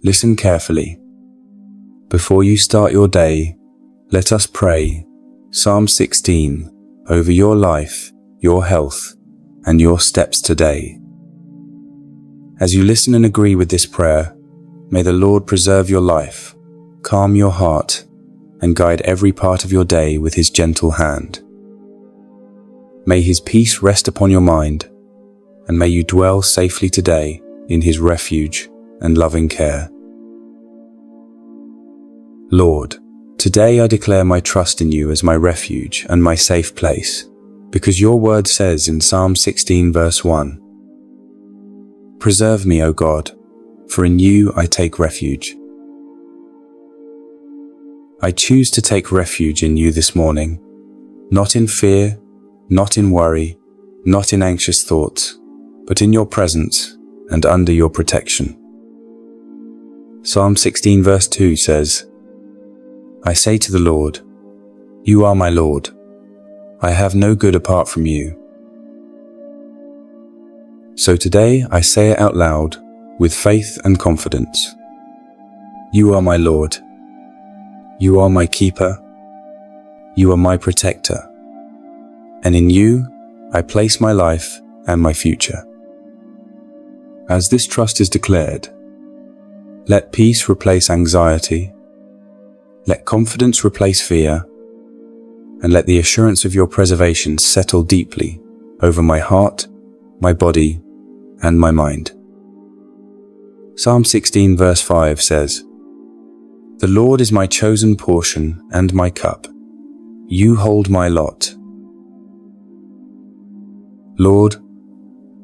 listen carefully. Before you start your day, let us pray Psalm 16 over your life, your health, and your steps today. As you listen and agree with this prayer, may the Lord preserve your life, calm your heart, and guide every part of your day with His gentle hand. May His peace rest upon your mind, and may you dwell safely today in His refuge and loving care. Lord, today I declare my trust in You as my refuge and my safe place, because Your word says in Psalm 16 verse 1, "Preserve me, O God, for in You I take refuge." I choose to take refuge in You this morning, not in fear, not in worry, not in anxious thoughts, but in Your presence and under Your protection. Psalm 16 verse 2 says, "I say to the Lord, You are my Lord. I have no good apart from You." So today I say it out loud with faith and confidence. You are my Lord. You are my keeper. You are my protector. And in You I place my life and my future. As this trust is declared, let peace replace anxiety, let confidence replace fear, and let the assurance of Your preservation settle deeply over my heart, my body, and my mind. Psalm 16 verse 5 says, "The Lord is my chosen portion and my cup. You hold my lot." Lord,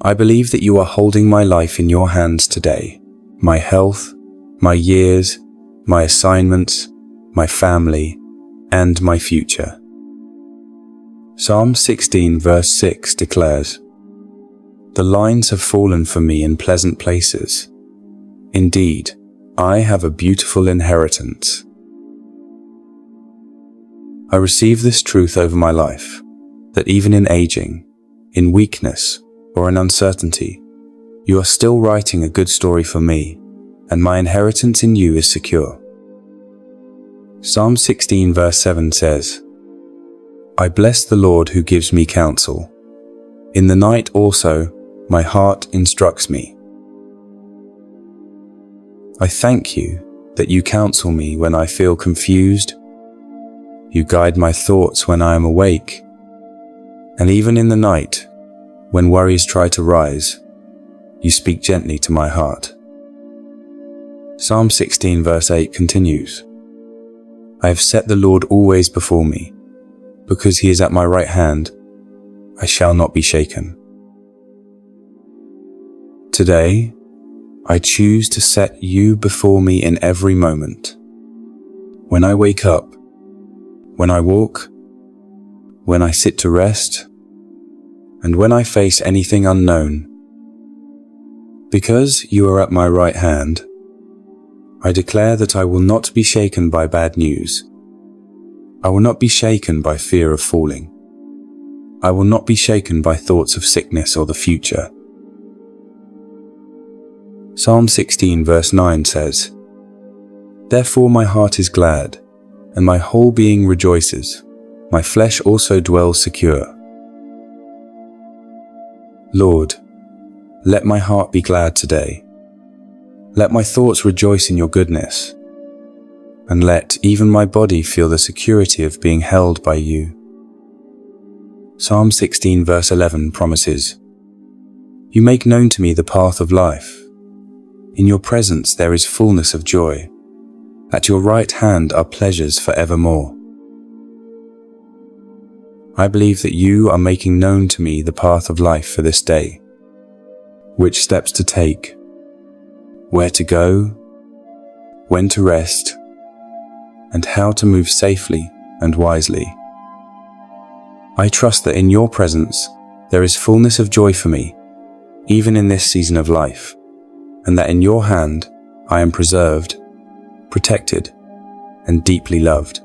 I believe that You are holding my life in Your hands today, my health, my years, my assignments, my family, and my future. Psalm 16 verse 6 declares, "The lines have fallen for me in pleasant places. Indeed, I have a beautiful inheritance." I receive this truth over my life, that even in aging, in weakness, or in uncertainty, You are still writing a good story for me, and my inheritance in You is secure. Psalm 16 verse 7 says, "I bless the Lord who gives me counsel. In the night also my heart instructs me." I thank You that You counsel me when I feel confused. You guide my thoughts when I am awake. And even in the night, when worries try to rise, You speak gently to my heart. Psalm 16 verse 8 continues, "I have set the Lord always before me. Because He is at my right hand, I shall not be shaken." Today, I choose to set You before me in every moment. When I wake up, when I walk, when I sit to rest, and when I face anything unknown. Because You are at my right hand, I declare that I will not be shaken by bad news. I will not be shaken by fear of falling. I will not be shaken by thoughts of sickness or the future. Psalm 16 verse 9 says, "Therefore my heart is glad, and my whole being rejoices. My flesh also dwells secure." Lord, let my heart be glad today. Let my thoughts rejoice in Your goodness, and let even my body feel the security of being held by You. Psalm 16 verse 11 promises, "You make known to me the path of life. In Your presence there is fullness of joy. At Your right hand are pleasures forevermore." I believe that You are making known to me the path of life for this day, which steps to take, where to go, when to rest, and how to move safely and wisely. I trust that in Your presence there is fullness of joy for me, even in this season of life, and that in Your hand I am preserved, protected, and deeply loved.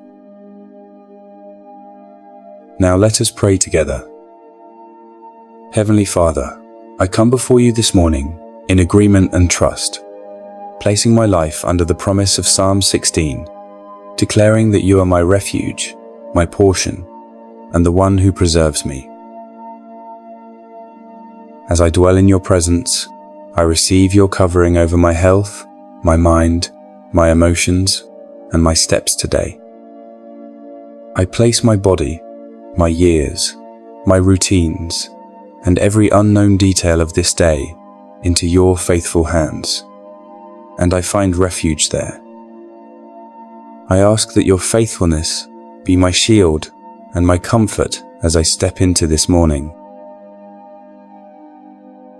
Now let us pray together. Heavenly Father, I come before You this morning in agreement and trust. placing my life under the promise of Psalm 16, declaring that you are my refuge, my portion, and the one who preserves me. As I dwell in your presence, I receive your covering over my health, my mind, my emotions, and my steps today. I place my body, my years, my routines, and every unknown detail of this day into your faithful hands, and I find refuge there. I ask that your faithfulness be my shield and my comfort as I step into this morning.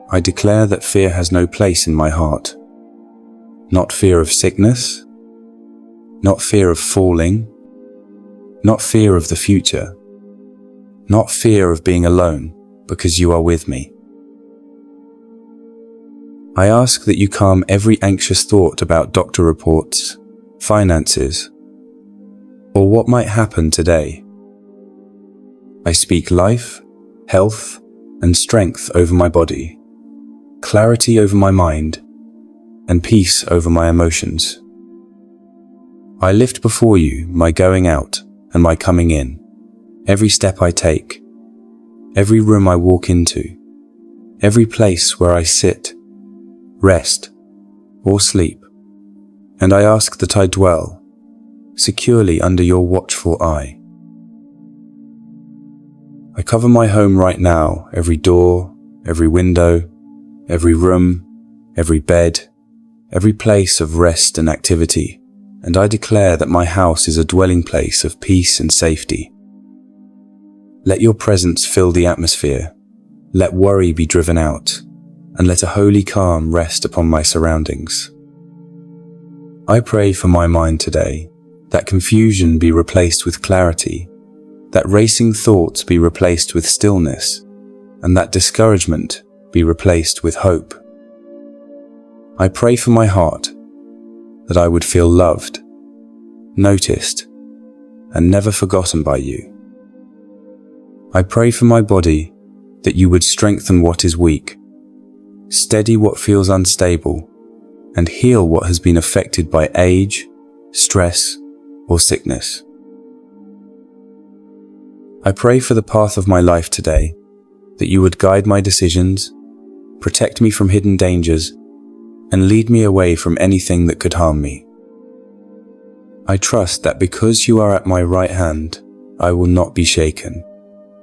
I declare that fear has no place in my heart. Not fear of sickness, not fear of falling, not fear of the future, not fear of being alone, because you are with me. I ask that you calm every anxious thought about doctor reports, finances, or what might happen today. I speak life, health, and strength over my body, clarity over my mind, and peace over my emotions. I lift before you my going out and my coming in, every step I take, every room I walk into, every place where I sit, rest, or sleep, and I ask that I dwell securely under your watchful eye. I cover my home right now, every door, every window, every room, every bed, every place of rest and activity, and I declare that my house is a dwelling place of peace and safety. Let your presence fill the atmosphere, let worry be driven out, and let a holy calm rest upon my surroundings. I pray for my mind today, that confusion be replaced with clarity, that racing thoughts be replaced with stillness, and that discouragement be replaced with hope. I pray for my heart, that I would feel loved, noticed, and never forgotten by you. I pray for my body, that you would strengthen what is weak, steady what feels unstable, and heal what has been affected by age, stress, or sickness. I pray for the path of my life today, that you would guide my decisions, protect me from hidden dangers, and lead me away from anything that could harm me. I trust that because you are at my right hand, I will not be shaken,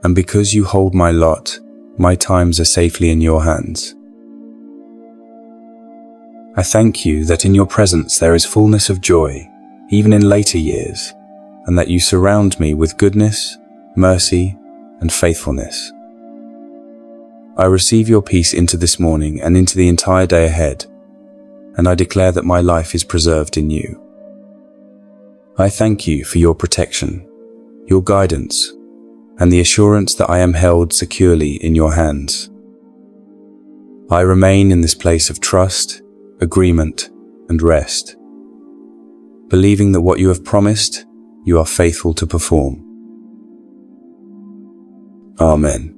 and because you hold my lot, my times are safely in your hands. I thank you that in your presence there is fullness of joy, even in later years, and that you surround me with goodness, mercy, and faithfulness. I receive your peace into this morning and into the entire day ahead, and I declare that my life is preserved in you. I thank you for your protection, your guidance, and the assurance that I am held securely in your hands. I remain in this place of trust, agreement, and rest, believing that what you have promised, you are faithful to perform. Amen.